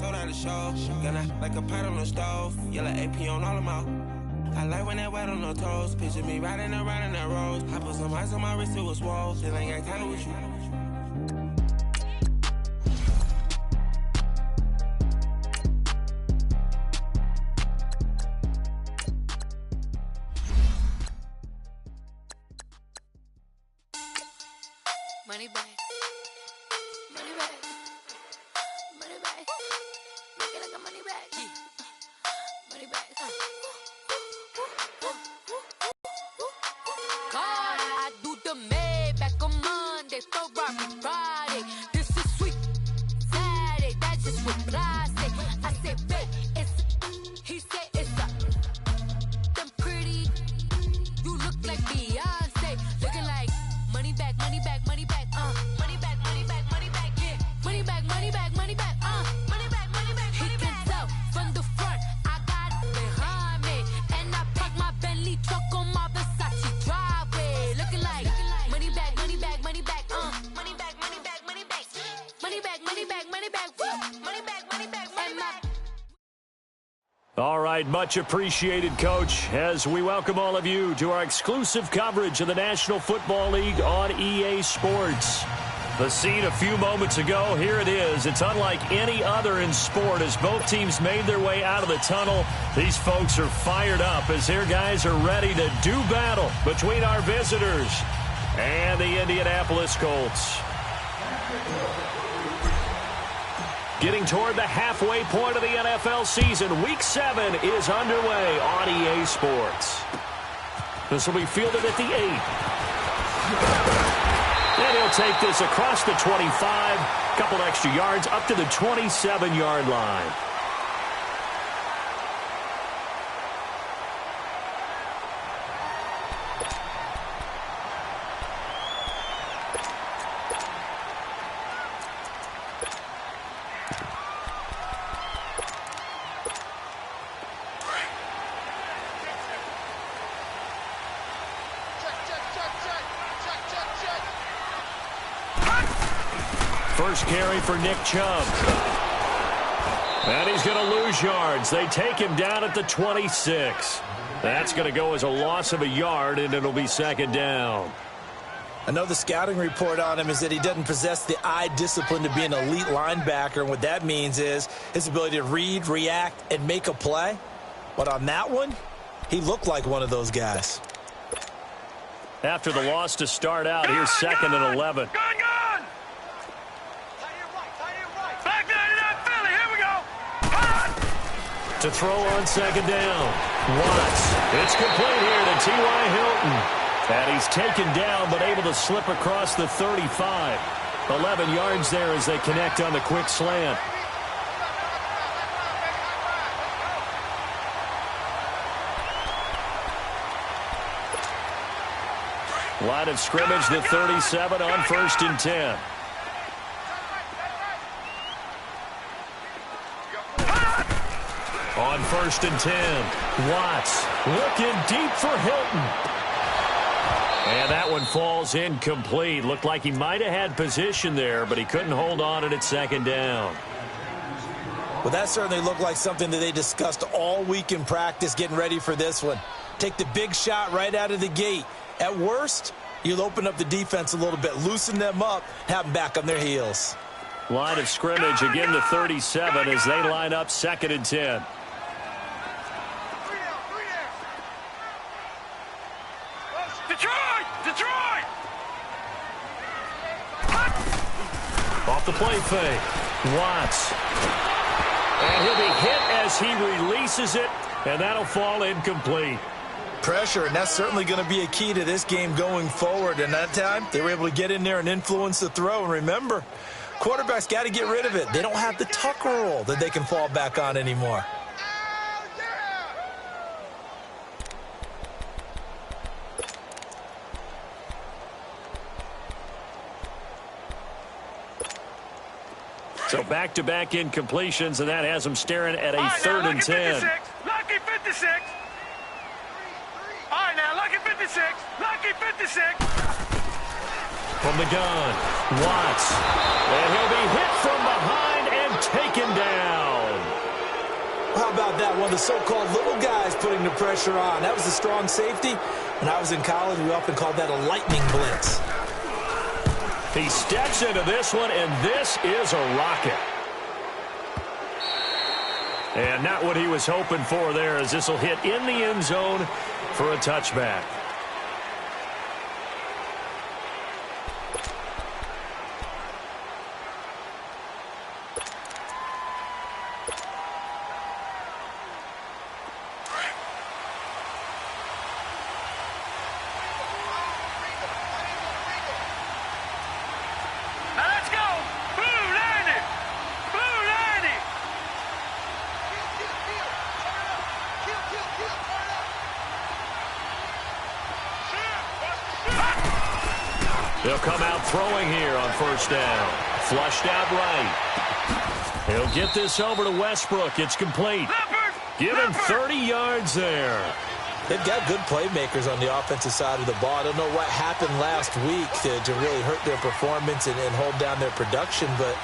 sold out the show. Gonna like a pot on the stove. Yellow AP on all of my. I like when that wet on the toes. Picture me riding around in that rose. I put some ice on my wrist, it was swole. Still ain't got time with you. Money back. Money back. Money back. Make it like a money back. Money back. God, I do the Maybach on Monday, Ferrari Friday. This is sweet Saturday, that's just what I say. I say, babe, it's, he said it's a, them pretty, you look like Beyonce, looking like money back, money back, money back, money back, money back, money back, yeah, money back, money back, money back, money back, money back, he can tell from the front, I got it behind me, and I park my Bentley truck on my Versace driveway, looking like money back, money back, money back, money back, money back, money back, money back, money back, money back, woo, money back, money back, money back. All right, much appreciated, Coach, as we welcome all of you to our exclusive coverage of the National Football League on EA Sports. The scene a few moments ago, here it is. It's unlike any other in sport as both teams made their way out of the tunnel. These folks are fired up as their guys are ready to do battle between our visitors and the Indianapolis Colts. Getting toward the halfway point of the NFL season, Week 7 is underway on EA Sports. This will be fielded at the 8. And he'll take this across the 25, couple extra yards up to the 27-yard line. First carry for Nick Chubb. And he's going to lose yards. They take him down at the 26. That's going to go as a loss of a yard, and it'll be second down. I know the scouting report on him is that he doesn't possess the eye discipline to be an elite linebacker. And what that means is his ability to read, react, and make a play. But on that one, he looked like one of those guys. After the loss to start out, here's second and 11. To throw on second down. Watts. It's complete here to T.Y. Hilton. And he's taken down but able to slip across the 35. 11 yards there as they connect on the quick slant. Line of scrimmage, the 37 on 1st and 10. On 1st and 10, Watts looking deep for Hilton. And that one falls incomplete. Looked like he might have had position there, but he couldn't hold on at second down. Well, that certainly looked like something that they discussed all week in practice getting ready for this one. Take the big shot right out of the gate. At worst, you'll open up the defense a little bit, loosen them up, have them back on their heels. Line of scrimmage, again the 37 as they line up 2nd and 10. Detroit! Off the play fake. Watts. And he'll be hit as he releases it, and that'll fall incomplete. Pressure, and that's certainly going to be a key to this game going forward. And that time, they were able to get in there and influence the throw. And remember, quarterbacks got to get rid of it. They don't have the tuck rule that they can fall back on anymore. So back-to-back incompletions, and that has them staring at a 3rd and 10. Lucky 56. All right, now, lucky 56. Lucky 56. From the gun, Watts. And he'll be hit from behind and taken down. How about that? One of the so-called little guys putting the pressure on. That was a strong safety. When I was in college, we often called that a lightning blitz. He steps into this one, and this is a rocket. And not what he was hoping for there, as this will hit in the end zone for a touchback. They'll come out throwing here on first down. Flushed out right. He'll get this over to Westbrook. It's complete. Give him 30 yards there. They've got good playmakers on the offensive side of the ball. I don't know what happened last week to really hurt their performance and hold down their production, but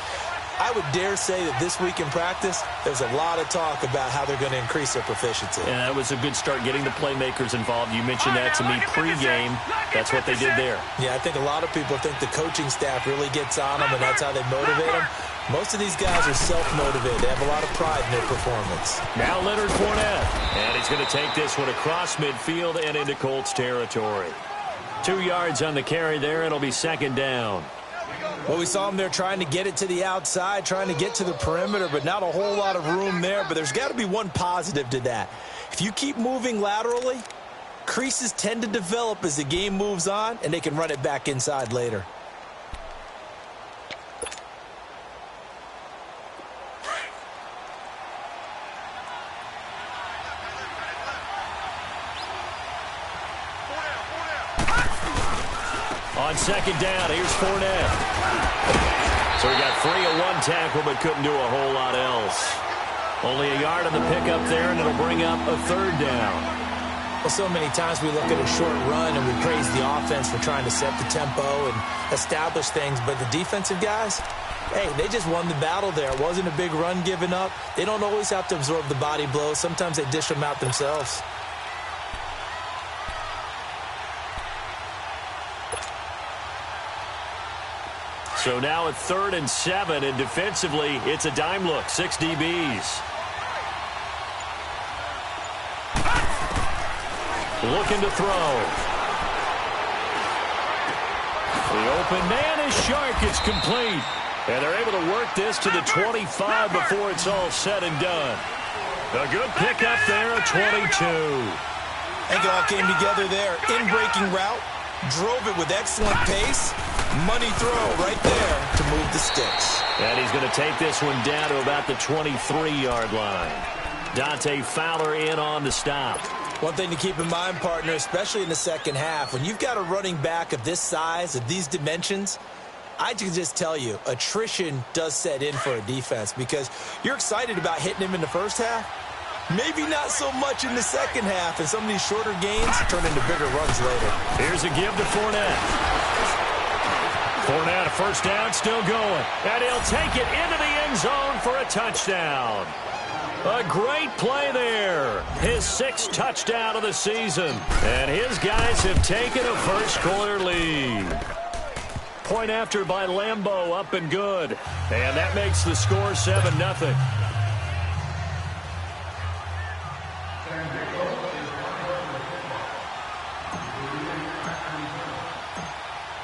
I would dare say that this week in practice, there's a lot of talk about how they're going to increase their proficiency. Yeah, that was a good start, getting the playmakers involved. You mentioned that to me pregame. That's what they did there. Yeah, I think a lot of people think the coaching staff really gets on them, and that's how they motivate them. Most of these guys are self-motivated. They have a lot of pride in their performance. Now Leonard Fournette, and he's going to take this one across midfield and into Colts territory. 2 yards on the carry there. It'll be second down. Well, we saw him there trying to get it to the outside, trying to get to the perimeter, but not a whole lot of room there. But there's got to be one positive to that. If you keep moving laterally, creases tend to develop as the game moves on, and they can run it back inside later. On second down, here's Fournette. So he got 3 on one tackle, but couldn't do a whole lot else. Only a yard on the pickup there, and it'll bring up a third down. Well, so many times we look at a short run and we praise the offense for trying to set the tempo and establish things, but the defensive guys, hey, they just won the battle there. It wasn't a big run given up. They don't always have to absorb the body blows. Sometimes they dish them out themselves. So now at 3rd and 7, and defensively, it's a dime look, 6 DBs. Looking to throw. The open man is Shark. It's complete. And they're able to work this to the 25 before it's all said and done. A good pickup there at 22. I think it all came together there. In-breaking route. Drove it with excellent pace. Money throw right there to move the sticks. And he's going to take this one down to about the 23-yard line. Dante Fowler in on the stop. One thing to keep in mind, partner, especially in the second half, when you've got a running back of this size, of these dimensions, I can just tell you, attrition does set in for a defense because you're excited about hitting him in the first half. Maybe not so much in the second half, and some of these shorter gains turn into bigger runs later. Here's a give to Fournette. Fournette, a first down, still going. And he'll take it into the end zone for a touchdown. A great play there. His 6th touchdown of the season. And his guys have taken a first-quarter lead. Point after by Lambeau, up and good. And that makes the score 7-0.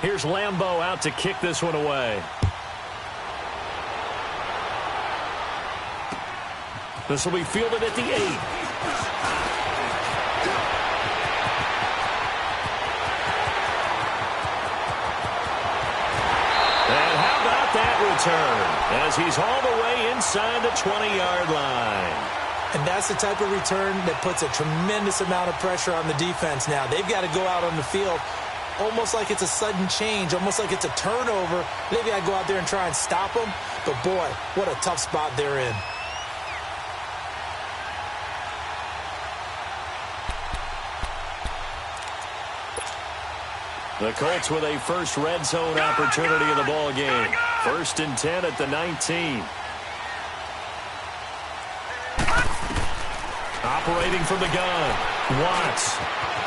Here's Lambeau out to kick this one away. This will be fielded at the 8. And how about that return? As he's all the way inside the 20-yard line. And that's the type of return that puts a tremendous amount of pressure on the defense now. They've got to go out on the field almost like it's a sudden change, almost like it's a turnover. Maybe I go out there and try and stop them. But, boy, what a tough spot they're in. The Colts with a first red zone opportunity in the ball game. 1st and 10 at the 19. Operating from the gun, Watts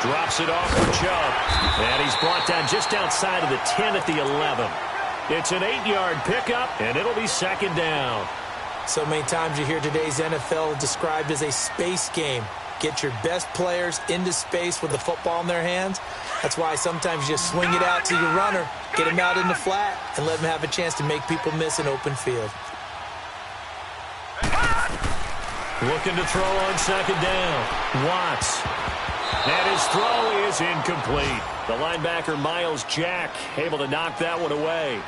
drops it off for Chubb. And he's brought down just outside of the 10 at the 11. It's an 8-yard pickup, and it'll be second down. So many times you hear today's NFL described as a space game. Get your best players into space with the football in their hands. That's why sometimes you just swing it out to your runner, get him out in the flat, and let him have a chance to make people miss an open field. Looking to throw on second down. Watts. And his throw is incomplete. The linebacker, Myles Jack, able to knock that one away.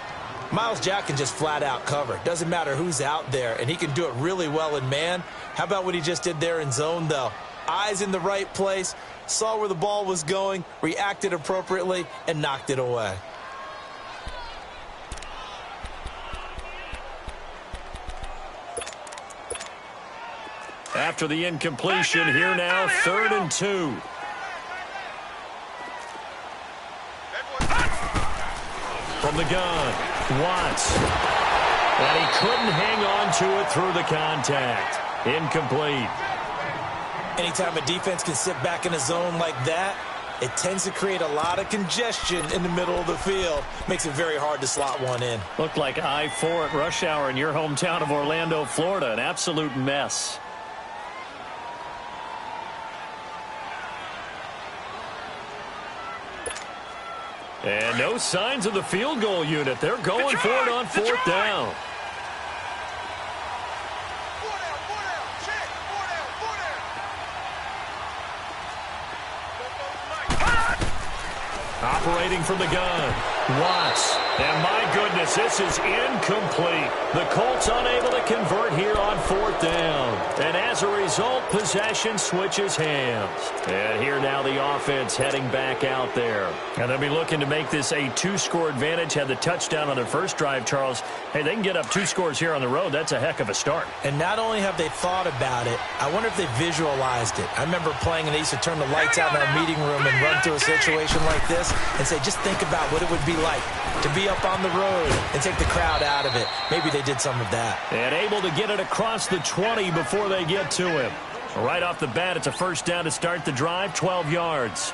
Myles Jack can just flat out cover. Doesn't matter who's out there, and he can do it really well in man. How about what he just did there in zone, though? Eyes in the right place, saw where the ball was going, reacted appropriately, and knocked it away. After the incompletion, here now, 3rd and 2. From the gun, Watts. And he couldn't hang on to it through the contact. Incomplete. Anytime a defense can sit back in a zone like that, it tends to create a lot of congestion in the middle of the field. Makes it very hard to slot one in. Looked like I-4 at rush hour in your hometown of Orlando, Florida. An absolute mess. And no signs of the field goal unit. They're going for it on 4th down. Operating from the gun, Watts. And my goodness, this is incomplete. The Colts unable to convert here on 4th down. And as a result, possession switches hands. And here now the offense heading back out there. And they'll be looking to make this a 2-score advantage. Had the touchdown on their first drive, Charles. Hey, they can get up 2 scores here on the road. That's a heck of a start. And not only have they thought about it, I wonder if they visualized it. I remember playing and they used to turn the lights out in our meeting room and run through a situation like this and say, just think about what it would be like to be up on the road and take the crowd out of it. Maybe they did some of that. And able to get it across the 20 before they get to him. Right off the bat, it's a first down to start the drive, 12 yards.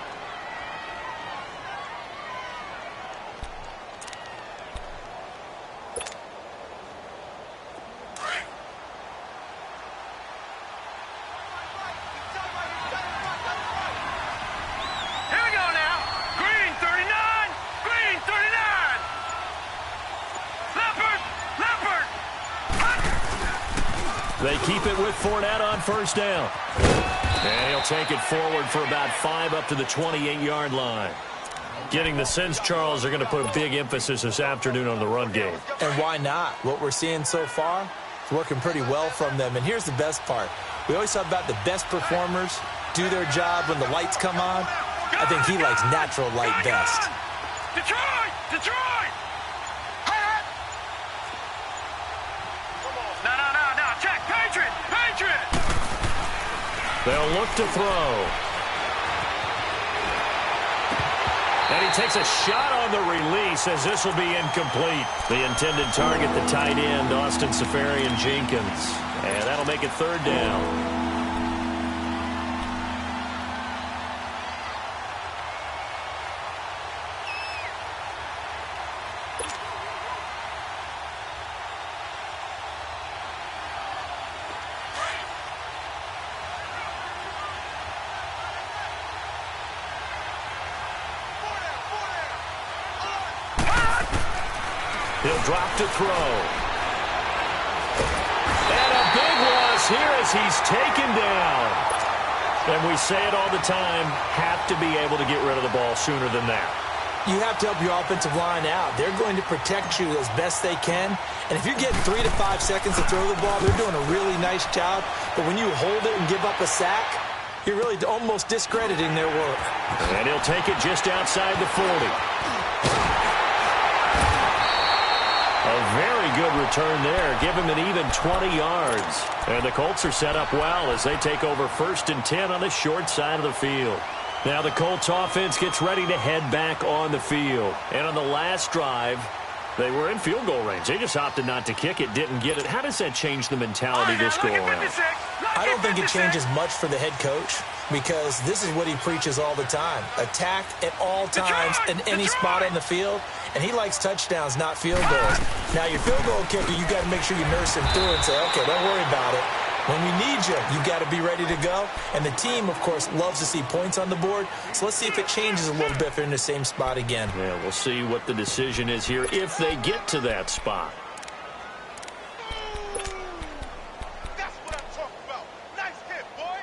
They keep it with Fournette on first down. And he'll take it forward for about 5 up to the 28-yard line. Getting the sense, Charles, they're going to put a big emphasis this afternoon on the run game. And why not? What we're seeing so far is working pretty well from them. And here's the best part. We always talk about the best performers do their job when the lights come on. I think he likes natural light best. Detroit! Detroit! No. Check. Patriot! They'll look to throw. And he takes a shot on the release as this will be incomplete. The intended target, the tight end, Austin Seferian-Jenkins. And that'll make it 3rd down. He'll drop to throw. And a big loss here as he's taken down. And we say it all the time, have to be able to get rid of the ball sooner than that. You have to help your offensive line out. They're going to protect you as best they can. And if you're getting 3 to 5 seconds to throw the ball, they're doing a really nice job. But when you hold it and give up a sack, you're really almost discrediting their work. And he'll take it just outside the 40. A very good return there. Give him an even 20 yards. And the Colts are set up well as they take over 1st and 10 on the short side of the field. Now the Colts offense gets ready to head back on the field. And on the last drive, They were in field goal range. They just opted not to kick it, didn't get it. How does that change the mentality this go around? I don't think it changes much for the head coach because this is what he preaches all the time. Attack at all times in any spot on the field, and he likes touchdowns, not field goals. Now, your field goal kicker, you got to make sure you nurse him through and say, okay, don't worry about it. When we need you, you got to be ready to go. And the team, of course, loves to see points on the board. So let's see if it changes a little bit if they're in the same spot again. Yeah, we'll see what the decision is here if they get to that spot. That's what I'm talking about. Nice hit, boy.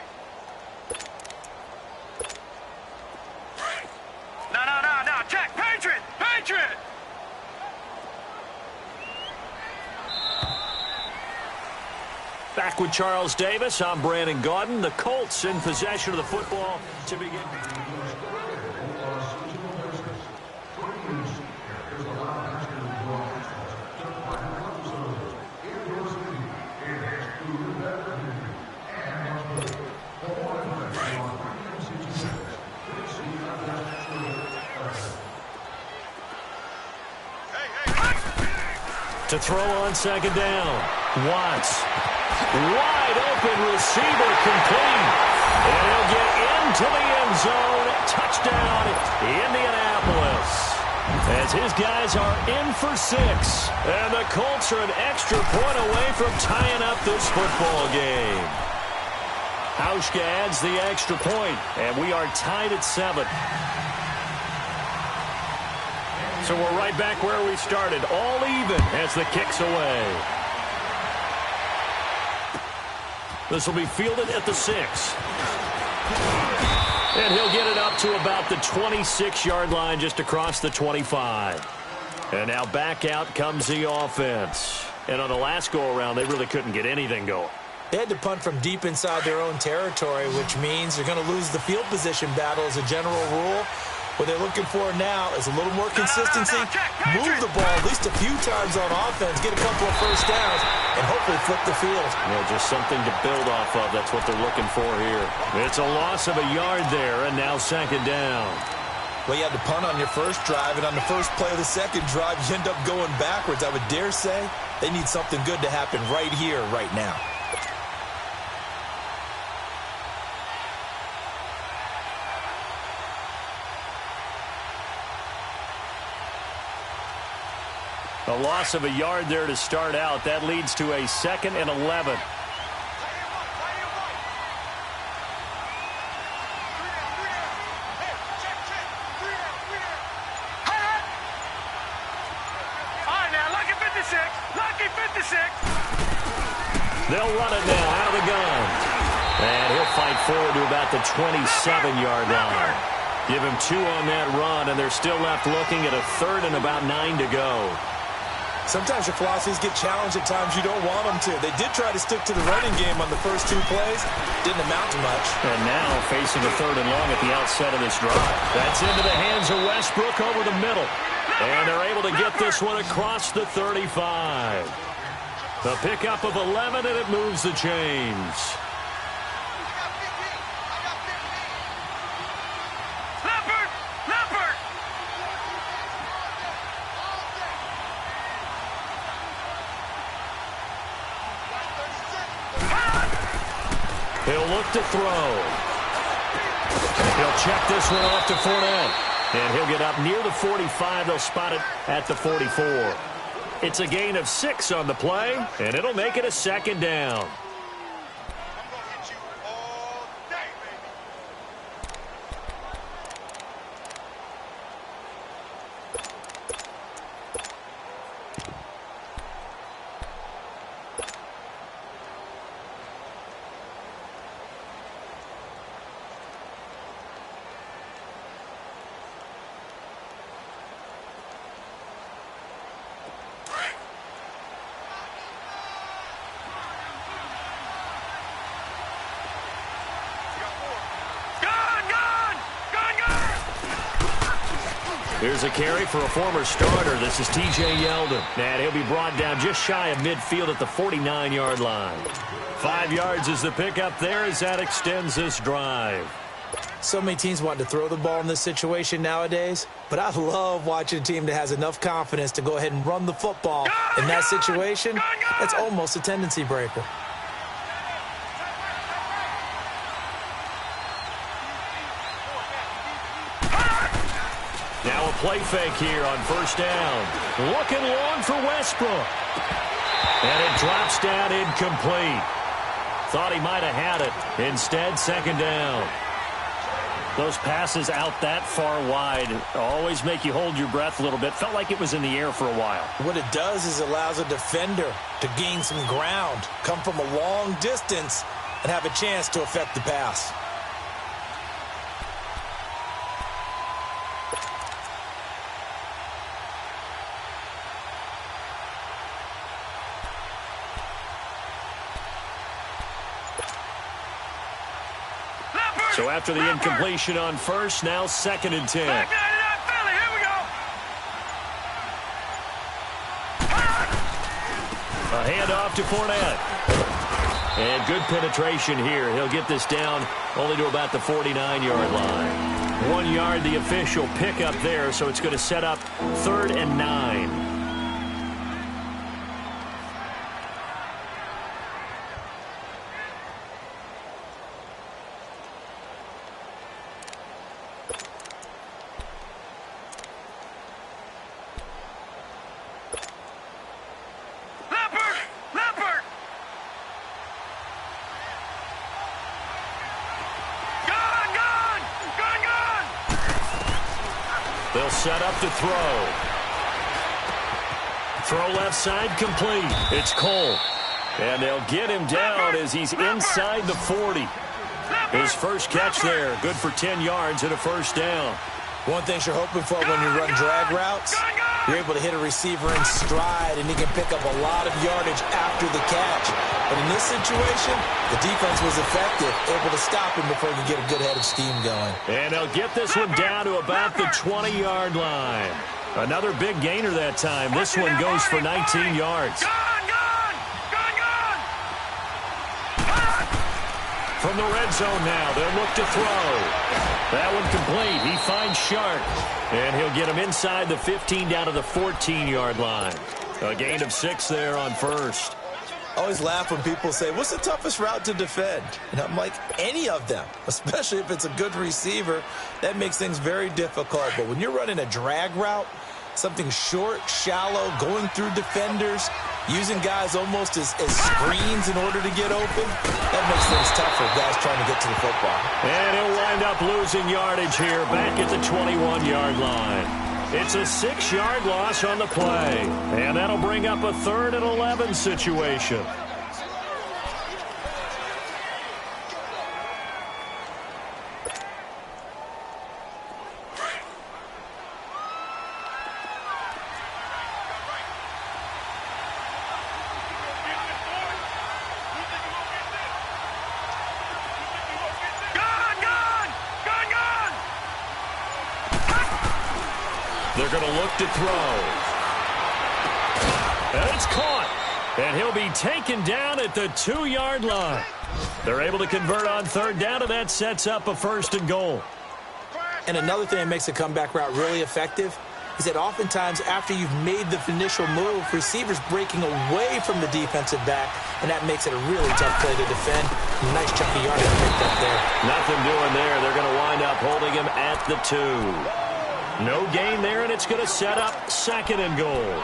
No. Check. Patriot. Back with Charles Davis, I'm Brandon Gaudin. The Colts in possession of the football to begin. To throw on second down. Watts. Wide open receiver complete. And he'll get into the end zone. Touchdown, Indianapolis. As his guys are in for 6. And the Colts are an extra point away from tying up this football game. Hauschka adds the extra point, and we are tied at 7. So we're right back where we started, all even as the kick's away. This will be fielded at the 6. And he'll get it up to about the 26-yard line, just across the 25. And now back out comes the offense. And on the last go-around, they really couldn't get anything going. They had to punt from deep inside their own territory, which means they're going to lose the field position battle as a general rule. What they're looking for now is a little more consistency, move the ball at least a few times on offense, get a couple of first downs, and hopefully flip the field. Yeah, just something to build off of. That's what they're looking for here. It's a loss of a yard there, and now second down. Well, you had to punt on your first drive, and on the first play of the second drive, you end up going backwards. I would dare say they need something good to happen right here, right now. A loss of a yard there to start out. That leads to a 2nd and 11. They'll run it now out of the gun. And he'll fight forward to about the 27-yard line. Give him 2 on that run, and they're still left looking at a 3rd and about 9 to go. Sometimes your philosophies get challenged at times you don't want them to. They did try to stick to the running game on the first 2 plays. Didn't amount to much. And now facing a 3rd and long at the outset of this drive. That's into the hands of Westbrook over the middle. And they're able to get this one across the 35. The pickup of 11, and it moves the chains. He'll look to throw. He'll check this one off to Fournette. And he'll get up near the 45. They'll spot it at the 44. It's a gain of 6 on the play, and it'll make it a 2nd down. Here's a carry for a former starter. This is T.J. Yeldon. And he'll be brought down just shy of midfield at the 49-yard line. 5 yards is the pickup there as that extends this drive. So many teams want to throw the ball in this situation nowadays, but I love watching a team that has enough confidence to go ahead and run the football. In that situation, that's almost a tendency breaker. Now a play fake here on first down. Looking long for Westbrook. And it drops down incomplete. Thought he might have had it. Instead, second down. Those passes out that far wide always make you hold your breath a little bit. Felt like it was in the air for a while. What it does is allows a defender to gain some ground, come from a long distance, and have a chance to affect the pass. So after the incompletion on first, now 2nd and 10. A handoff to Fournette. And good penetration here. He'll get this down only to about the 49-yard line. 1 yard, the official pickup there, so it's going to set up 3rd and 9. They'll set up to throw. Throw left side complete. It's Cole. And they'll get him down as he's inside the 40. His first catch there, good for 10 yards and a first down. One thing you're hoping for when you run drag routes, you're able to hit a receiver in stride, and he can pick up a lot of yardage after the catch. But in this situation, the defense was effective, able to stop him before he could get a good head of steam going. And they'll get this one down to about the 20-yard line. Another big gainer that time. This one goes for 19 yards. From the red zone now, they'll look to throw. That one complete. He finds Sharp. And he'll get him inside the 15 down to the 14-yard line. A gain of 6 there on first. I always laugh when people say, what's the toughest route to defend? And I'm like, any of them, especially if it's a good receiver. That makes things very difficult. But when you're running a drag route, something short, shallow, going through defenders, using guys almost as screens in order to get open, that makes things tough for guys trying to get to the football. And he'll wind up losing yardage here back at the 21-yard line. It's a 6-yard loss on the play. And that'll bring up a 3rd and 11 situation. They're going to look to throw. And it's caught. And he'll be taken down at the 2-yard line. They're able to convert on 3rd down, and that sets up a 1st and goal. And another thing that makes a comeback route really effective is that oftentimes after you've made the initial move, receivers breaking away from the defensive back, and that makes it a really tough play to defend. Nice chunky yardage picked up there. Nothing doing there. They're going to wind up holding him at the 2. No gain there, and it's going to set up 2nd and goal.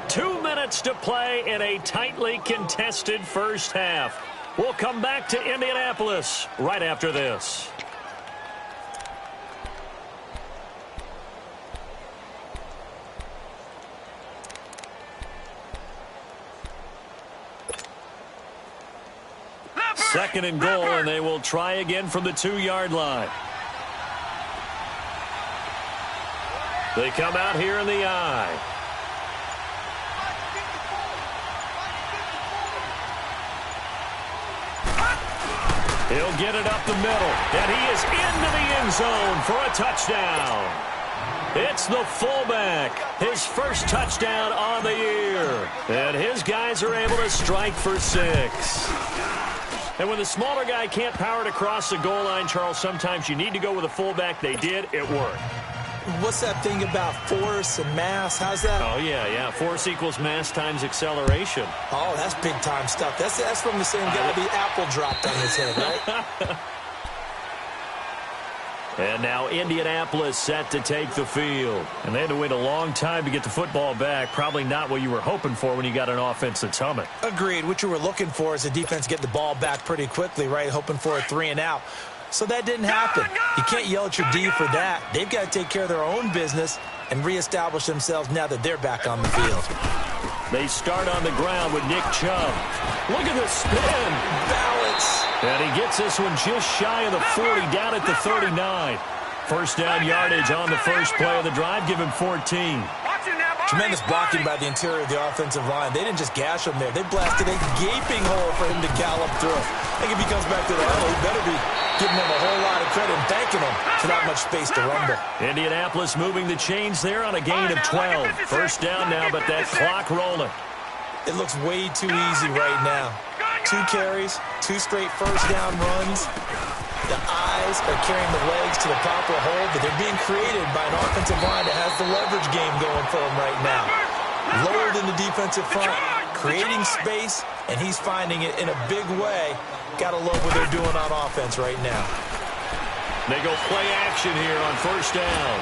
Two minutes to play in a tightly contested first half. We'll come back to Indianapolis right after this. Second and goal, and they will try again from the 2-yard line. They come out here in the eye. He'll get it up the middle, and he is into the end zone for a touchdown. It's the fullback. His first touchdown on the year. And his guys are able to strike for 6. And when the smaller guy can't power it across the goal line, Charles, sometimes you need to go with a fullback. They did. It worked. What's that thing about force and mass? How's that? Oh, yeah. Force equals mass times acceleration. Oh, that's big-time stuff. That's from the same guy the apple dropped on his head, right? And now Indianapolis set to take the field. And they had to wait a long time to get the football back. Probably not what you were hoping for when you got an offense that's humming. Agreed. What you were looking for is the defense get the ball back pretty quickly, right? Hoping for a 3-and-out. So that didn't happen. You can't yell at your D for that. They've got to take care of their own business and reestablish themselves now that they're back on the field. They start on the ground with Nick Chubb. Look at the spin. Balance. And he gets this one just shy of the 40, down at the 39. First down yardage on the first play of the drive. Give him 14. Tremendous blocking by the interior of the offensive line. They didn't just gash him there. They blasted a gaping hole for him to gallop through. I think if he comes back to the huddle, he better be giving them a whole lot of credit and thanking them for that much space to rumble. Indianapolis moving the chains there on a gain of 12. First down now, but that clock rolling. It looks way too easy right now. 2 carries, 2 straight first down runs. The eyes are carrying the legs to the proper hole, but they're being created by an offensive line that has the leverage game going for them right now. Lowered in the defensive front, creating space, and he's finding it in a big way. Gotta love what they're doing on offense right now. They go play action here on first down.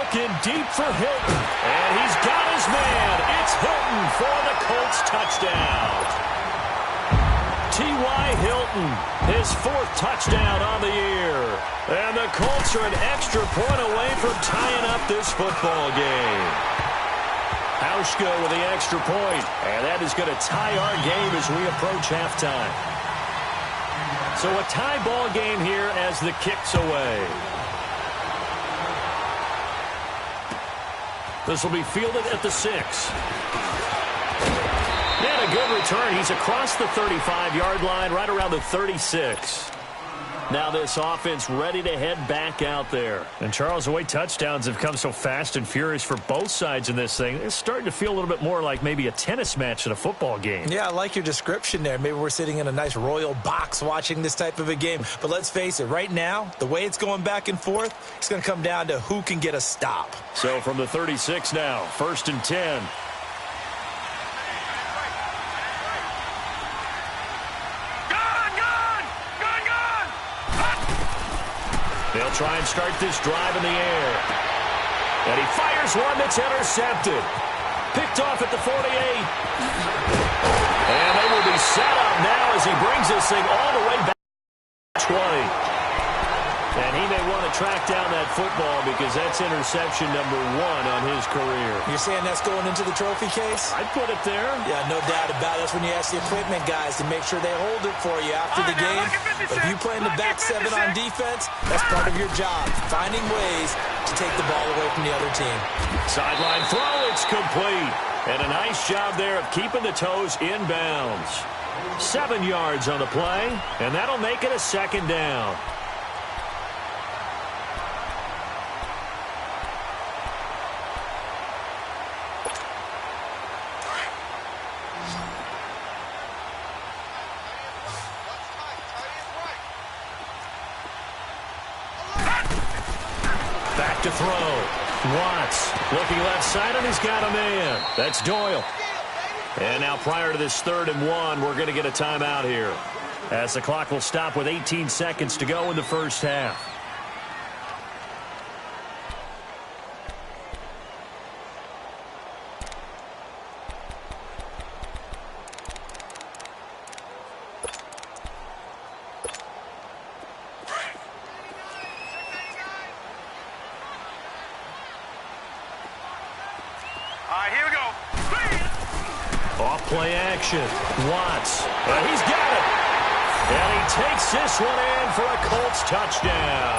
Looking deep for Hilton, and he's got his man. It's Hilton for the Colts touchdown. T.Y. Hilton, his 4th touchdown on the year. And the Colts are an extra point away from tying up this football game. Hauschka with the extra point, and that is going to tie our game as we approach halftime. So a tie ball game here as the kick's away. This will be fielded at the 6. And a good return. He's across the 35-yard line, right around the 36. Now this offense ready to head back out there. And Charles, the way touchdowns have come so fast and furious for both sides in this thing, it's starting to feel a little bit more like maybe a tennis match at a football game. Yeah, I like your description there. Maybe we're sitting in a nice royal box watching this type of a game. But let's face it, right now, the way it's going back and forth, it's going to come down to who can get a stop. So from the 36 now, 1st and 10. They'll try and start this drive in the air. And he fires one that's intercepted. Picked off at the 48. And they will be set up now as he brings this thing all the way back to 20. And he may want to track down that football because that's interception number 1 on his career. You're saying that's going into the trophy case? I'd put it there. Yeah, no doubt about it. That's when you ask the equipment guys to make sure they hold it for you after the game. But if you play in the back 7 on defense, that's part of your job, finding ways to take the ball away from the other team. Sideline throw, it's complete. And a nice job there of keeping the toes inbounds. 7 yards on the play, and that'll make it a 2nd down. Back to throw. Watts looking left side, and he's got a man. That's Doyle. And now prior to this 3rd and 1, we're going to get a timeout here, as the clock will stop with 18 seconds to go in the first half. Play action. Watts. And he's got it. And he takes this one in for a Colts touchdown.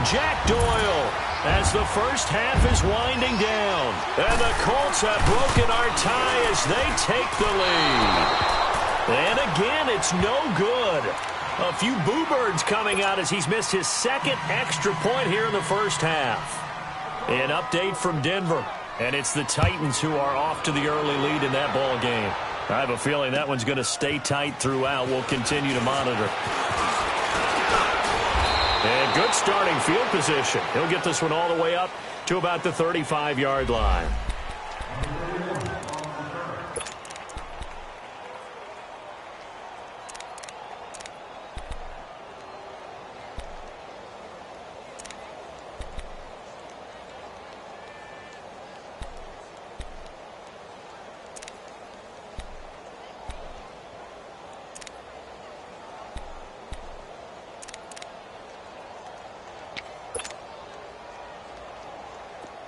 Jack Doyle as the first half is winding down. And the Colts have broken our tie as they take the lead. And again, it's no good. A few boo birds coming out as he's missed his 2nd extra point here in the first half. An update from Denver, and it's the Titans who are off to the early lead in that ball game. I have a feeling that one's going to stay tight throughout. We'll continue to monitor. And good starting field position. He'll get this one all the way up to about the 35-yard line.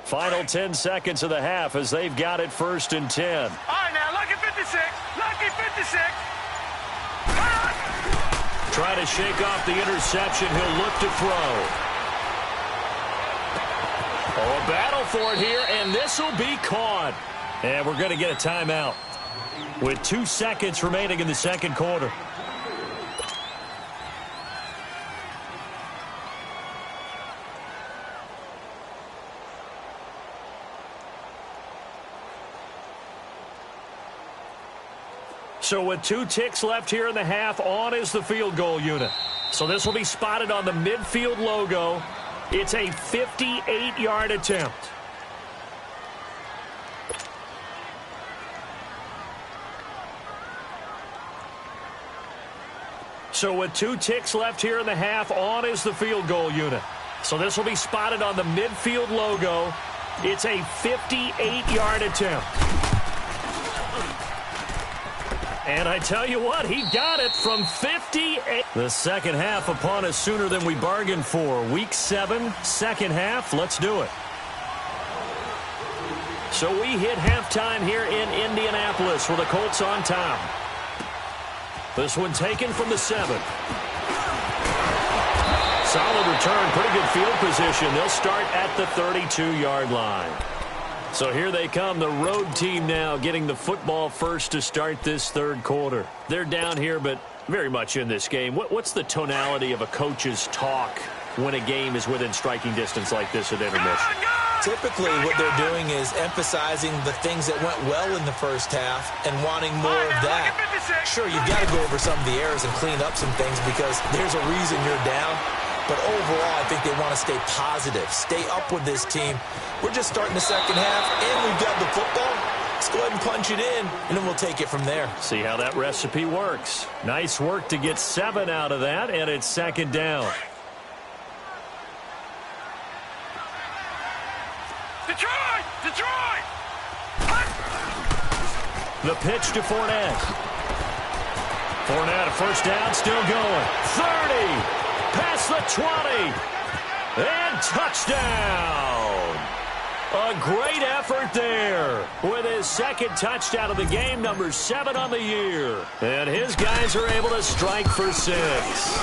Final 10 seconds of the half as they've got it 1st and 10. All right, now, lucky 56. Lucky 56. Try to shake off the interception. He'll look to throw. Oh, a battle for it here, and this will be caught. And we're going to get a timeout with 2 seconds remaining in the second quarter. So with 2 ticks left here in the half, on is the field goal unit. So this will be spotted on the midfield logo. It's a 58-yard attempt. So with 2 ticks left here in the half, on is the field goal unit. So this will be spotted on the midfield logo. It's a 58-yard attempt. And I tell you what, he got it from 58. The second half upon us sooner than we bargained for. Week 7, second half. Let's do it. So we hit halftime here in Indianapolis with the Colts on top. This one taken from the 7. Solid return, pretty good field position. They'll start at the 32-yard line. So here they come, the road team now getting the football first to start this third quarter. They're down here, but very much in this game. What's the tonality of a coach's talk when a game is within striking distance like this at intermission? Typically, what they're doing is emphasizing the things that went well in the first half and wanting more of that. Sure, you've got to go over some of the errors and clean up some things because there's a reason you're down. But overall, I think they want to stay positive, stay up with this team. We're just starting the second half, and we've got the football. Let's go ahead and punch it in, and then we'll take it from there. See how that recipe works. Nice work to get 7 out of that, and it's second down. Detroit! Detroit! The pitch to Fournette. Fournette, a first down, still going. 30. Past the 20. And touchdown. A great effort there with his second touchdown of the game, number 7 on the year. And his guys are able to strike for 6.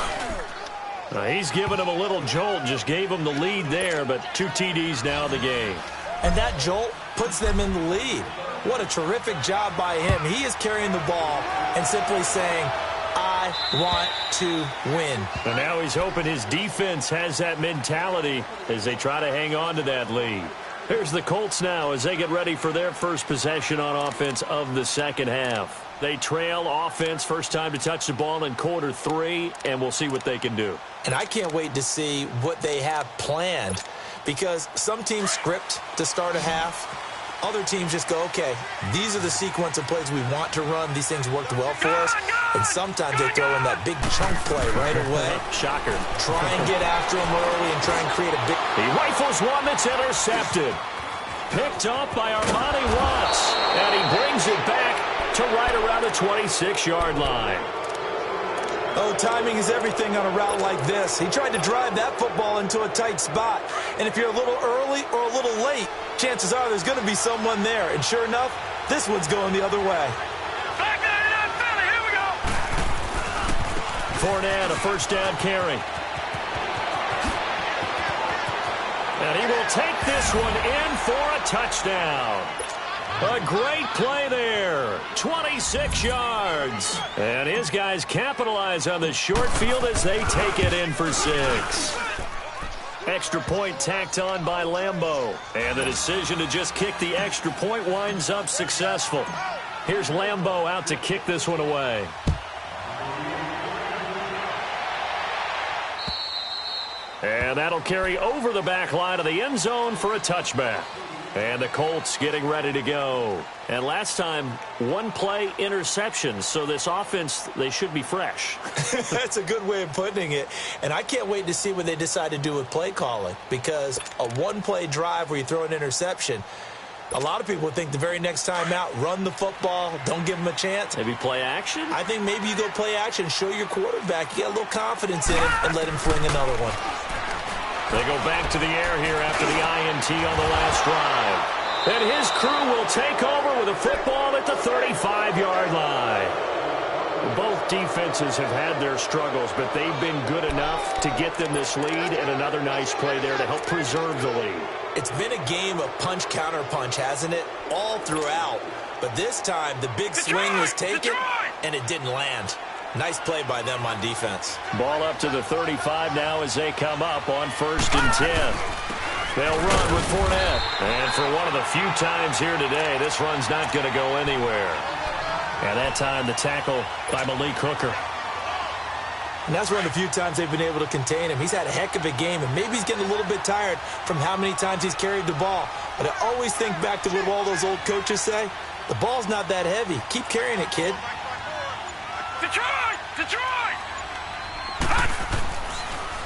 He's given him a little jolt, just gave him the lead there, but 2 TDs now in the game. And that jolt puts them in the lead. What a terrific job by him. He is carrying the ball and simply saying, I want to win. And now he's hoping his defense has that mentality as they try to hang on to that lead. Here's the Colts now as they get ready for their first possession on offense of the second half. They trail offense, first time to touch the ball in quarter 3, and we'll see what they can do. And I can't wait to see what they have planned because some teams script to start a half. Other teams just go, okay, these are the sequence of plays we want to run. These things worked well for us. And sometimes they throw in that big chunk play right away. Shocker. Try and get after him early and try and create a big... He rifles one that's intercepted. Picked off by Armani Watts. And he brings it back to right around the 26-yard line. Oh, timing is everything on a route like this. He tried to drive that football into a tight spot. And if you're a little early or a little late, chances are there's going to be someone there. And sure enough, this one's going the other way. Back to Philly, here we go. Fournette, a first down carry. And he will take this one in for a touchdown. A great play there. 26 yards. And his guys capitalize on the short field as they take it in for 6. Extra point tacked on by Lambo. And the decision to just kick the extra point winds up successful. Here's Lambo out to kick this one away. And that'll carry over the back line of the end zone for a touchback. And the Colts getting ready to go. And last time, one play interception. So this offense, they should be fresh. That's a good way of putting it. And I can't wait to see what they decide to do with play calling. Because a one-play drive where you throw an interception, a lot of people think the very next time out, run the football, don't give them a chance. Maybe play action? I think maybe you go play action, show your quarterback, you get a little confidence in him, and let him fling another one. They go back to the air here after the INT on the last drive. And his crew will take over with a football at the 35-yard line. Both defenses have had their struggles, but they've been good enough to get them this lead, and another nice play there to help preserve the lead. It's been a game of punch-counter-punch, hasn't it? All throughout. But this time, the big swing was taken, and it didn't land. Nice play by them on defense. Ball up to the 35 now as they come up on 1st and 10. They'll run with Fournette. And for one of the few times here today, this run's not going to go anywhere. And that time, the tackle by Malik Hooker. And that's one of the few times they've been able to contain him. He's had a heck of a game, and maybe he's getting a little bit tired from how many times he's carried the ball. But I always think back to what all those old coaches say. The ball's not that heavy. Keep carrying it, kid. Detroit! Detroit!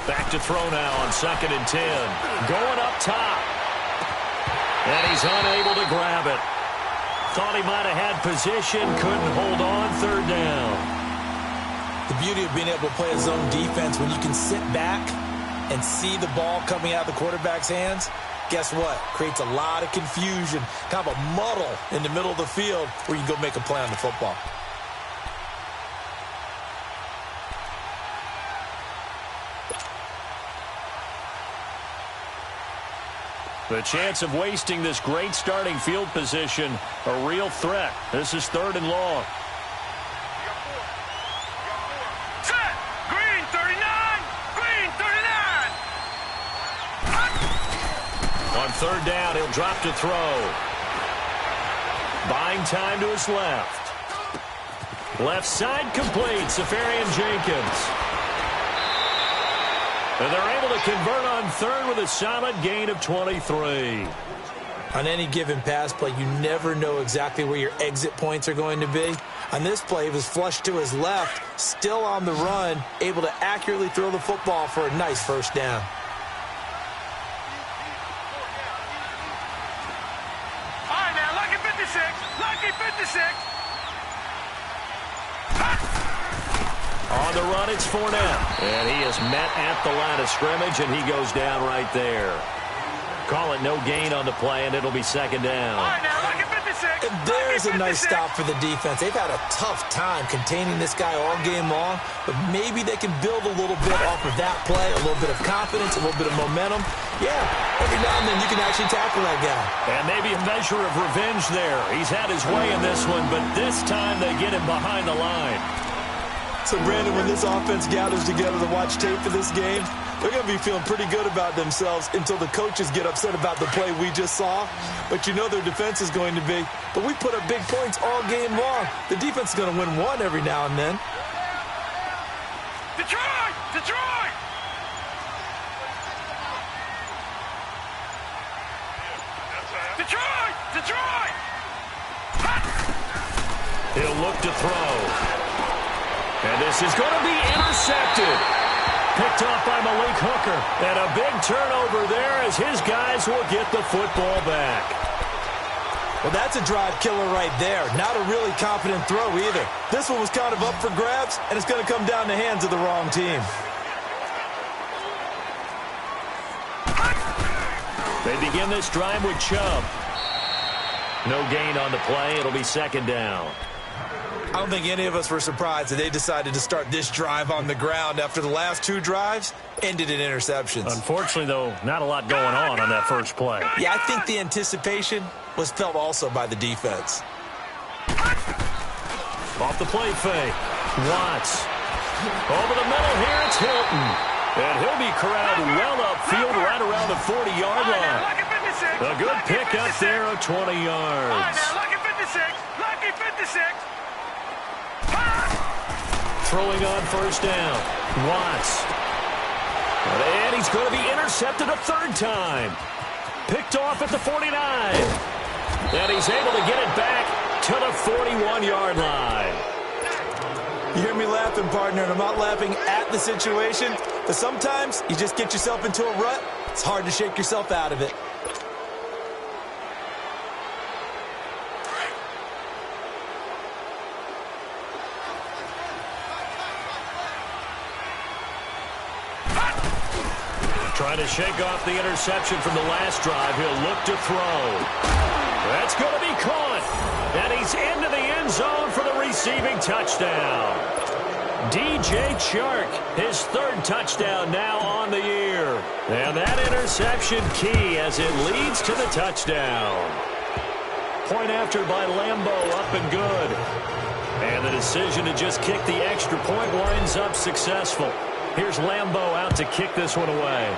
Back to throw now on 2nd and 10. Going up top. And he's unable to grab it. Thought he might have had position. Couldn't hold on. 3rd down. The beauty of being able to play a zone defense when you can sit back and see the ball coming out of the quarterback's hands, guess what? Creates a lot of confusion, kind of a muddle in the middle of the field where you can go make a play on the football. The chance of wasting this great starting field position, a real threat. This is 3rd and long. Set! Green 39! Green 39! On 3rd down, he'll drop to throw. Buying time to his left. Left side complete, Safarian Jenkins. And they're able to convert on 3rd with a solid gain of 23. On any given pass play, you never know exactly where your exit points are going to be. On this play, he was flushed to his left, still on the run, able to accurately throw the football for a nice 1st down. All right, now, lucky 56! Lucky 56! On the run, it's Fournette. And he is met at the line of scrimmage, and he goes down right there. Call it no gain on the play, and it'll be 2nd down. All right, now, lucky 56! And there's a nice stop for the defense. They've had a tough time containing this guy all game long, but maybe they can build a little bit off of that play, a little bit of confidence, a little bit of momentum. Yeah, every now and then you can actually tackle that guy. And maybe a measure of revenge there. He's had his way in this one, but this time they get him behind the line. So, Brandon, when this offense gathers together to watch tape for this game, they're going to be feeling pretty good about themselves until the coaches get upset about the play we just saw. But you know their defense is going to be. But we put up big points all game long. The defense is going to win one every now and then. Detroit! Detroit! Detroit! Detroit! He'll look to throw. And this is going to be intercepted. Picked off by Malik Hooker. And a big turnover there as his guys will get the football back. Well, that's a drive killer right there. Not a really confident throw either. This one was kind of up for grabs, and it's going to come down the hands of the wrong team. They begin this drive with Chubb. No gain on the play. It'll be 2nd down. I don't think any of us were surprised that they decided to start this drive on the ground after the last 2 drives ended in interceptions. Unfortunately, though, not a lot going on that first play. Yeah, I think the anticipation was felt also by the defense. Off the play fake. Watts. Over the middle here, it's Hilton. And he'll be corralled well upfield right around the 40-yard line. A good pick up there of 20 yards. Lucky 56. Lucky 56. Throwing on first down. Watts. And he's going to be intercepted a third time. Picked off at the 49. And he's able to get it back to the 41-yard line. You hear me laughing, partner, and I'm not laughing at the situation, but sometimes you just get yourself into a rut. It's hard to shake yourself out of it. Trying to shake off the interception from the last drive. He'll look to throw. That's going to be caught. And he's into the end zone for the receiving touchdown. DJ Chark, his third touchdown now on the year. And that interception key as it leads to the touchdown. Point after by Lambo, up and good. And the decision to just kick the extra point winds up successful. Here's Lambo out to kick this one away.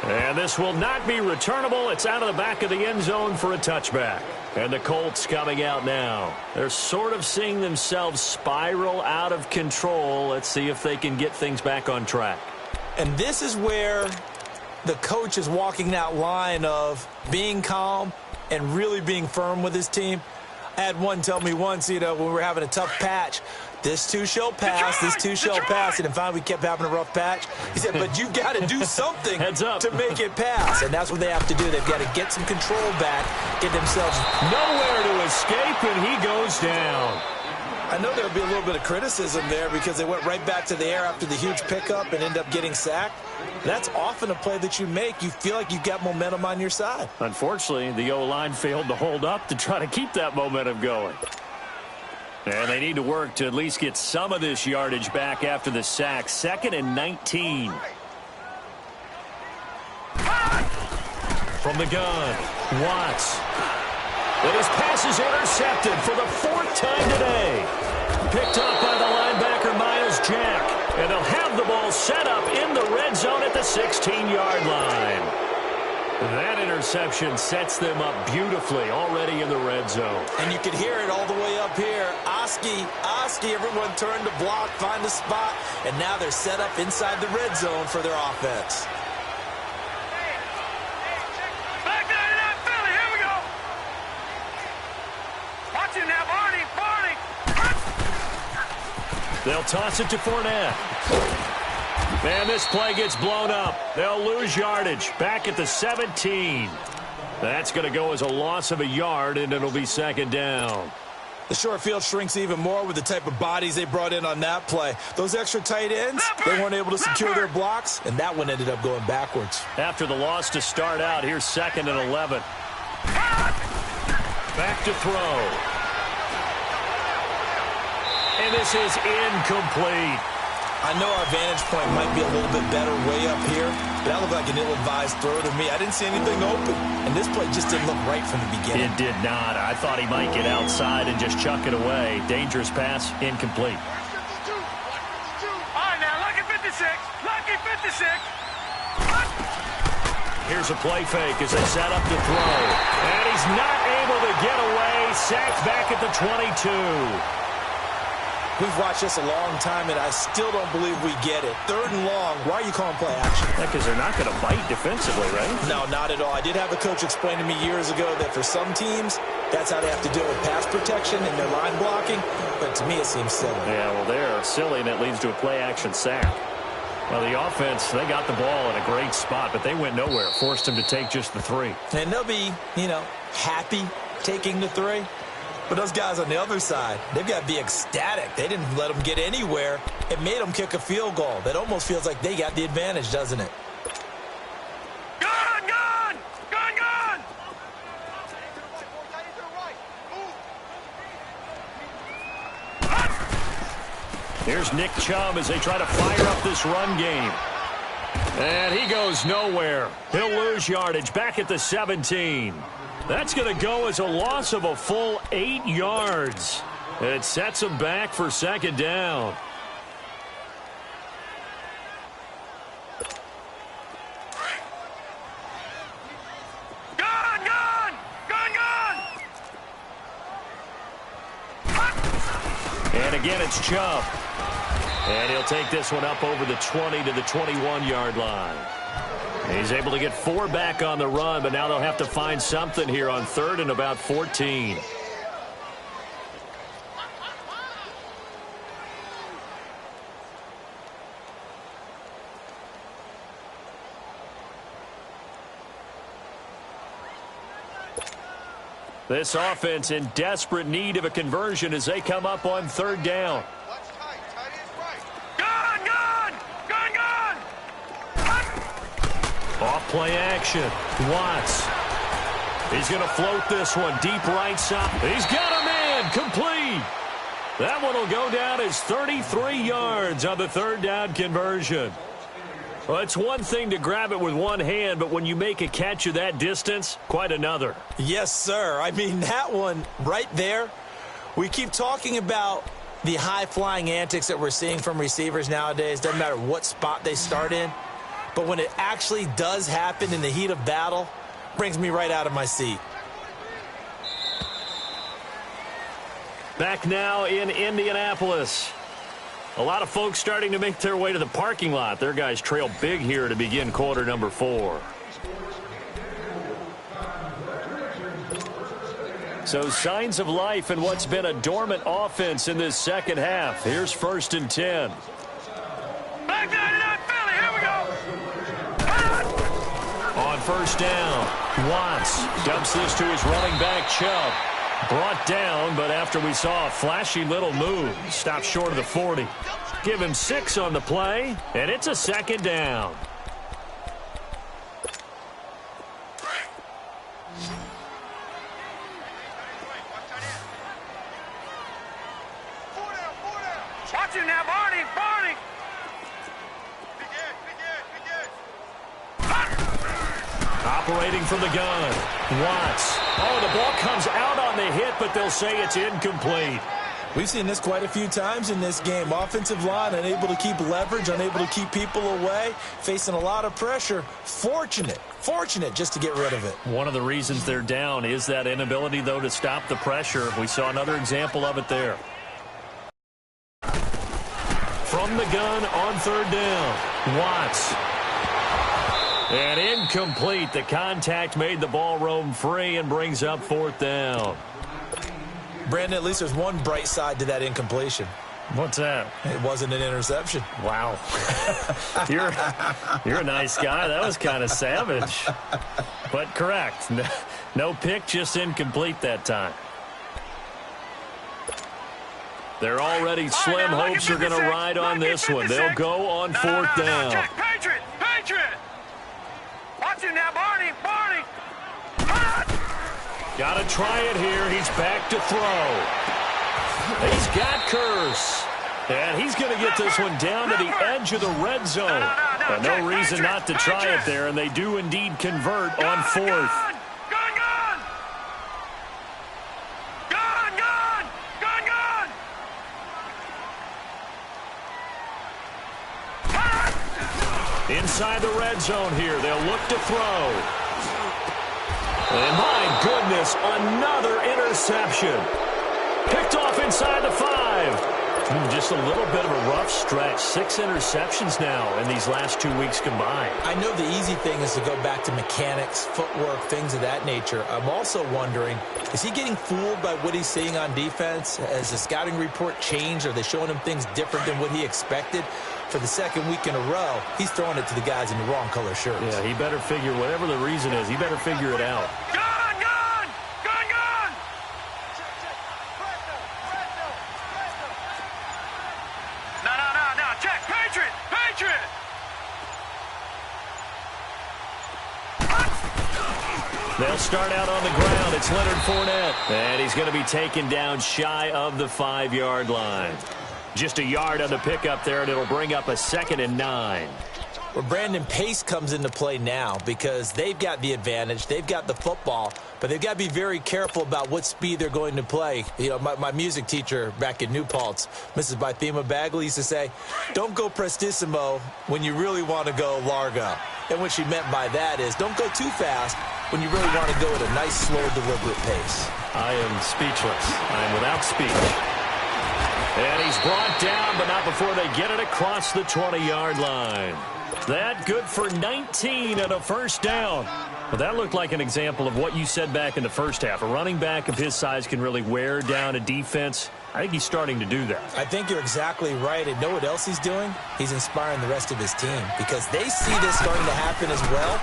And this will not be returnable. It's out of the back of the end zone for a touchback. And the Colts coming out now. They're sort of seeing themselves spiral out of control. Let's see if they can get things back on track. And this is where the coach is walking that line of being calm and really being firm with his team. I had one tell me once, when we were having a tough patch, this too shall pass, this too shall pass. And finally we kept having a rough patch. He said, but you've got to do something to make it pass. And that's what they have to do. They've got to get some control back, get themselves nowhere to escape, and he goes down. I know there'll be a little bit of criticism there because they went right back to the air after the huge pickup and end up getting sacked. That's often a play that you make. You feel like you've got momentum on your side. Unfortunately, the O-line failed to hold up to try to keep that momentum going. And they need to work to at least get some of this yardage back after the sack. 2nd and 19. From the gun, Watts. And his pass is intercepted for the 4th time today. Picked up by the linebacker, Miles Jack. And they'll have the ball set up in the red zone at the 16-yard line. That interception sets them up beautifully already in the red zone. And you can hear it all the way up here. Oski, everyone turned to block, find a spot, and now they're set up inside the red zone for their offense. Back there to that Philly. Here we go. Watch it now, Barney. They'll toss it to Fournette. And this play gets blown up. They'll lose yardage. Back at the 17. That's going to go as a loss of a yard, and it'll be 2nd down. The short field shrinks even more with the type of bodies they brought in on that play. Those extra tight ends, they weren't able to secure their blocks, and that one ended up going backwards. After the loss to start out, here's 2nd and 11. Back to throw. And this is incomplete. I know our vantage point might be a little bit better way up here, but that looked like an ill-advised throw to me. I didn't see anything open, and this play just didn't look right from the beginning. It did not. I thought he might get outside and just chuck it away. Dangerous pass, incomplete. All right, now, lucky 56. Lucky 56. Here's a play fake as they set up to throw. And he's not able to get away. Sacked back at the 22. We've watched this a long time, and I still don't believe we get it. 3rd and long. Why are you calling play action? Because they're not going to bite defensively, right? No, not at all. I did have a coach explain to me years ago that for some teams, that's how they have to deal with pass protection and their line blocking. But to me, it seems silly. Yeah, well, they're silly, and it leads to a play-action sack. Well, the offense, they got the ball in a great spot, but they went nowhere. Forced them to take just the 3. And they'll be, happy taking the 3. But those guys on the other side, they've got to be ecstatic. They didn't let them get anywhere. It made them kick a field goal. That almost feels like they got the advantage, doesn't it? Gone! Here's Nick Chubb as they try to fire up this run game. And he goes nowhere. He'll lose yardage back at the 17. That's going to go as a loss of a full 8 yards. It sets him back for 2nd down. again, it's Chubb. And he'll take this one up over the 20 to the 21-yard line. He's able to get 4 back on the run, but now they'll have to find something here on 3rd and about 14. This offense in desperate need of a conversion as they come up on 3rd down. Off play action. Watts. He's going to float this one deep right side. He's got a man. Complete. That one will go down as 33 yards on the 3rd down conversion. Well, it's one thing to grab it with one hand, but when you make a catch of that distance, quite another. Yes, sir. I mean, that one right there, we keep talking about the high-flying antics that we're seeing from receivers nowadays. Doesn't matter what spot they start in. But when it actually does happen in the heat of battle, brings me right out of my seat. Back now in Indianapolis. A lot of folks starting to make their way to the parking lot. Their guys trail big here to begin quarter number 4. So signs of life in what's been a dormant offense in this second half. Here's 1st and 10. Back 99 Philly, here we go. On 1st down, Watts dumps this to his running back, Chubb. Brought down, but after we saw a flashy little move, stopped short of the 40. Give him 6 on the play, and it's a 2nd down. Watch him now, Barney. Operating from the gun, Watts. Oh, the ball comes out on the hit, but they'll say it's incomplete. We've seen this quite a few times in this game. Offensive line unable to keep leverage, unable to keep people away, facing a lot of pressure. Fortunate just to get rid of it. One of the reasons they're down is that inability, though, to stop the pressure. We saw another example of it there. From the gun on 3rd down, Watts. And incomplete. The contact made the ball roam free and brings up 4th down. Brandon, at least there's one bright side to that incompletion. What's that? It wasn't an interception. Wow. You're a nice guy. That was kind of savage. But correct. No pick, just incomplete that time. They're already slim hopes are going to ride on this one. They'll go on 4th down. Check, Patriot. Watch him now, Barney. Got to try it here. He's back to throw. He's got Kearse. And he's going to get this one down to the edge of the red zone. But no reason not to try it there, and they do indeed convert on 4th. Inside the red zone here. They'll look to throw. And my goodness, another interception. Picked off inside the 5. Just a little bit of a rough stretch. 6 interceptions now in these last 2 weeks combined. I know the easy thing is to go back to mechanics, footwork, things of that nature. I'm also wondering, is he getting fooled by what he's seeing on defense? Has the scouting report changed? Are they showing him things different than what he expected? For the 2nd week in a row, he's throwing it to the guys in the wrong color shirts. Yeah, he better figure, whatever the reason is, he better figure it out. Gun! No. Check, Patriot! They'll start out on the ground. It's Leonard Fournette. And he's going to be taken down shy of the 5-yard line. Just a yard on the pickup there, and it'll bring up a 2nd and 9. Well, Brandon, pace comes into play now because they've got the advantage. They've got the football, but they've got to be very careful about what speed they're going to play. You know, my music teacher back in New Paltz, Mrs. Bythema Bagley, used to say, don't go prestissimo when you really want to go largo. And what she meant by that is don't go too fast when you really want to go at a nice, slow, deliberate pace. I am speechless. I am without speech. And he's brought down, but not before they get it across the 20-yard line. That good for 19 and a first down. Well, that looked like an example of what you said back in the first half. A running back of his size can really wear down a defense. I think he's starting to do that. I think you're exactly right. And know what else he's doing? He's inspiring the rest of his team because they see this starting to happen as well.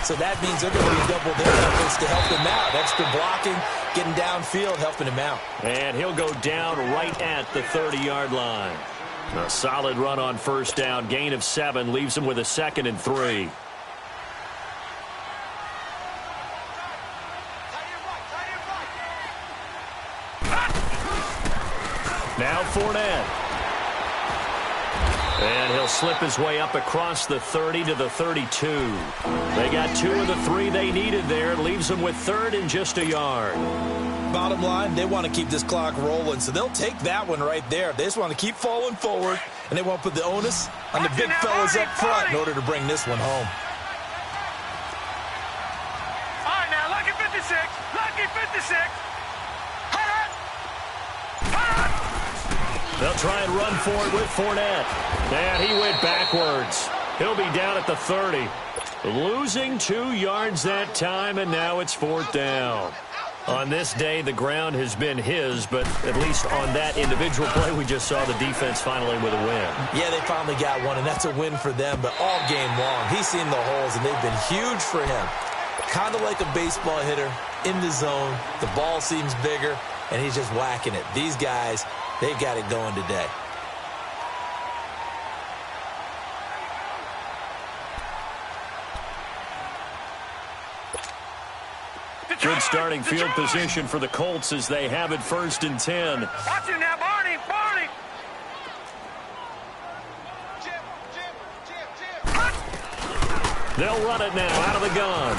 So that means they're going to redouble their efforts to help him out. Extra blocking, getting downfield, helping him out. And he'll go down right at the 30-yard line. A solid run on first down. Gain of 7 leaves him with a 2nd and 3. Now Fournette. And he'll slip his way up across the 30 to the 32. They got 2 of the 3 they needed there. Leaves them with 3rd and just a yard. Bottom line, they want to keep this clock rolling, so they'll take that one right there. They just want to keep falling forward, and they won't put the onus on the big fellas up front in order to bring this one home. All right, now, lucky 56. Lucky 56. They'll try and run for it with Fournette. And he went backwards. He'll be down at the 30. Losing 2 yards that time, and now it's 4th down. On this day, the ground has been his, but at least on that individual play, we just saw the defense finally with a win. Yeah, they finally got one, and that's a win for them, but all game long, he's seen the holes, and they've been huge for him. Kind of like a baseball hitter in the zone. The ball seems bigger, and he's just whacking it. These guys, they've got it going today. Good starting field position for the Colts as they have it 1st and 10. Watch it now, Barney. Barney. They'll run it now out of the gun.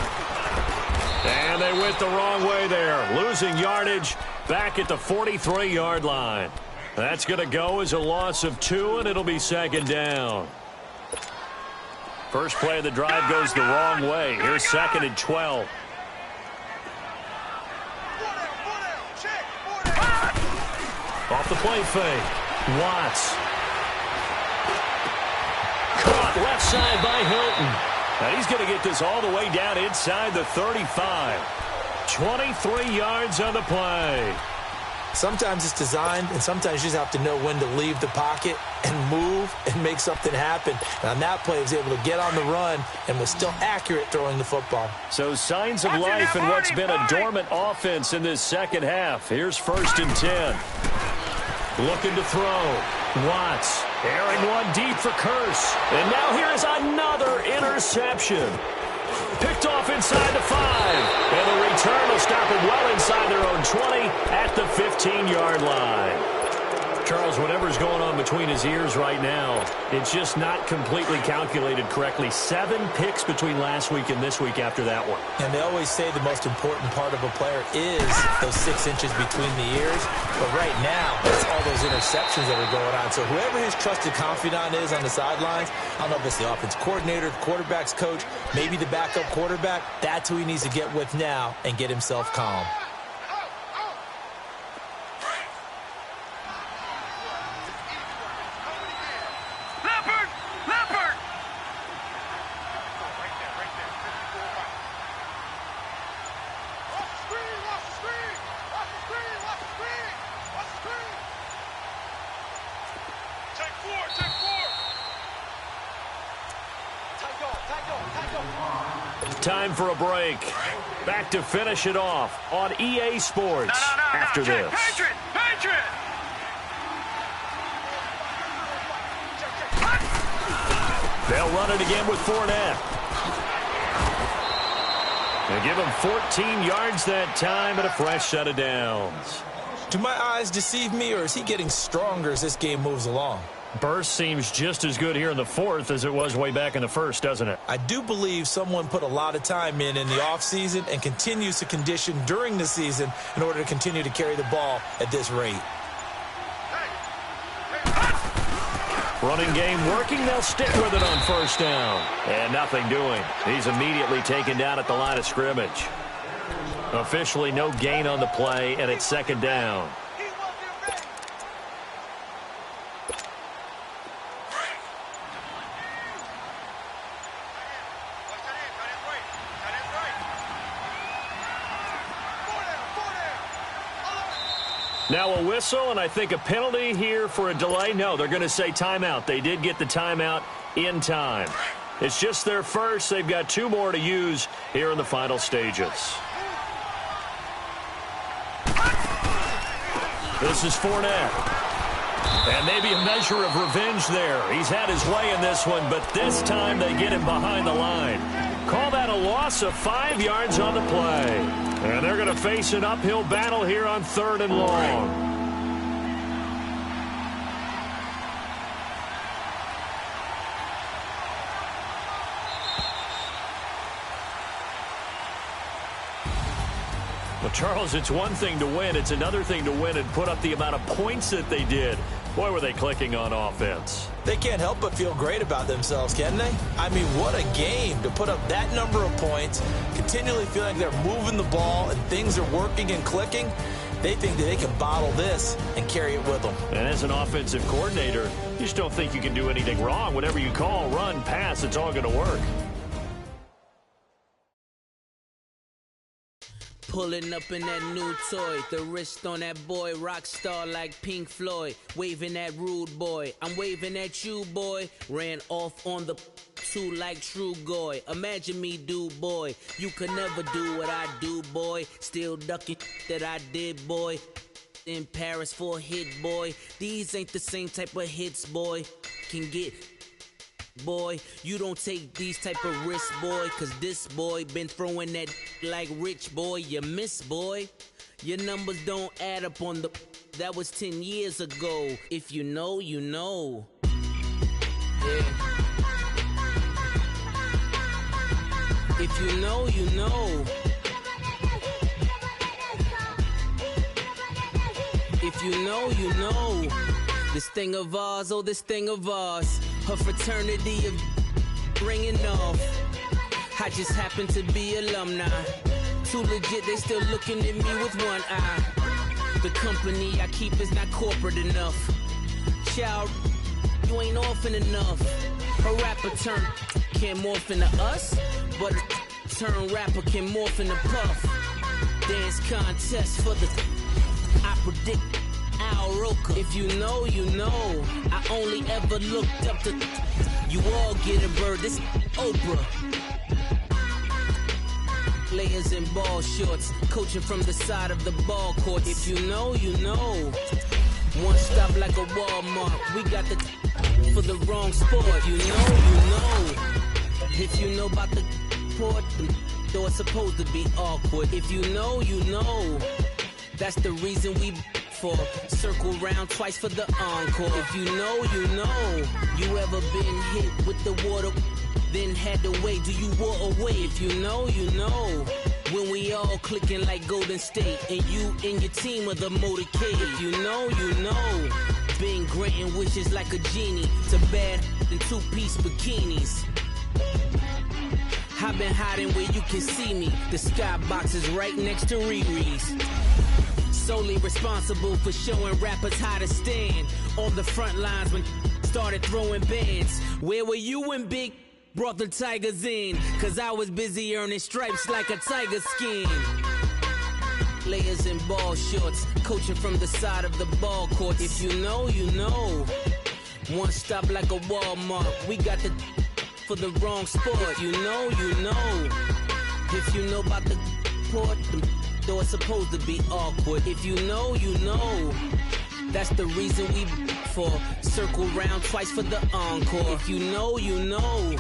And they went the wrong way there. Losing yardage back at the 43-yard line. That's going to go as a loss of 2, and it'll be 2nd down. First play of the drive goes the wrong way. Here's 2nd and 12. Off the play fake. Watts. Caught left side by Hilton. And he's going to get this all the way down inside the 35. 23 yards on the play. Sometimes it's designed, and sometimes you just have to know when to leave the pocket and move and make something happen. And on that play, he was able to get on the run and was still accurate throwing the football. So signs of life in what's been a dormant offense in this second half. Here's 1st and 10. Looking to throw. Watts airing one deep for Curse. And now here is another interception. Picked off inside the 5. And the return will stop it well inside their own 20 at the 15-yard line. Charles, whatever's going on between his ears right now, it's just not completely calculated correctly. 7 picks between last week and this week after that one. And they always say the most important part of a player is those 6 inches between the ears. But right now, it's all those interceptions that are going on. So whoever his trusted confidant is on the sidelines, I don't know if it's the offense coordinator, the quarterback's coach, maybe the backup quarterback, that's who he needs to get with now and get himself calm. Time for a break. Back to finish it off on EA Sports after this. Patriot! Patriot! They'll run it again with Fournette. They give him 14 yards that time and a fresh set of downs. Do my eyes deceive me, or is he getting stronger as this game moves along? Burst seems just as good here in the 4th as it was way back in the 1st, doesn't it? I do believe someone put a lot of time in the offseason and continues to condition during the season in order to continue to carry the ball at this rate. Running game working. They'll stick with it on 1st down. And nothing doing. He's immediately taken down at the line of scrimmage. Officially no gain on the play, and it's 2nd down. Now a whistle, and I think a penalty here for a delay. No, they're going to say timeout. They did get the timeout in time. It's just their first. They've got 2 more to use here in the final stages. This is Fournette. And maybe a measure of revenge there. He's had his way in this one, but this time they get him behind the line. Call that a loss of 5 yards on the play. And they're going to face an uphill battle here on 3rd and long. Well, Charles, it's one thing to win. It's another thing to win and put up the amount of points that they did. Boy, were they clicking on offense. They can't help but feel great about themselves, can they? I mean, what a game to put up that number of points, continually feeling like they're moving the ball and things are working and clicking. They think that they can bottle this and carry it with them. And as an offensive coordinator, you just don't think you can do anything wrong. Whatever you call, run, pass, it's all going to work. Pulling up in that new toy, the wrist on that boy, rock star like Pink Floyd, waving at rude boy, I'm waving at you boy, ran off on the 2 like True Goy, imagine me do boy, you could never do what I do boy, still ducking that I did boy, in Paris for a hit boy, these ain't the same type of hits boy, can get boy, you don't take these type of risks, boy, cause this boy been throwing that like rich boy, you miss, boy. Your numbers don't add up on the, that was 10 years ago. If you know, you know. Yeah. If you know, you know. If you know, you know. This thing of ours, oh, this thing of ours. Her fraternity of ringing off. I just happen to be alumni. Too legit, they still looking at me with one eye. The company I keep is not corporate enough. Child, you ain't orphan enough. A rapper turn can't morph into us, but a turn rapper can morph into Puff. Dance contest for the I predict Al Roker. If you know, you know. I only ever looked up to you all get a bird. This Oprah. Layers in ball shorts, coaching from the side of the ball court. If you know, you know. One stop like a Walmart. We got the for the wrong sport. If you know, you know. If you know about the port, though it's supposed to be awkward. If you know, you know. That's the reason we for circle round twice for the encore. If you know, you know. You ever been hit with the water, then had to wait? Do you walk away? If you know, you know. When we all clicking like Golden State, and you and your team are the motorcade. If you know, you know. Been granting wishes like a genie to bad in 2-piece bikinis. I've been hiding where you can see me. The skybox is right next to Riri's. Solely responsible for showing rappers how to stand on the front lines when started throwing bands. Where were you when Big brought the Tigers in? Cause I was busy earning stripes like a tiger skin. Layers in ball shorts, coaching from the side of the ball court. If you know, you know. One stop like a Walmart. We got the for the wrong sport. If you know, you know. If you know about the port, though it's supposed to be awkward. If you know, you know. That's the reason we for circle round twice for the encore. If you know, you know.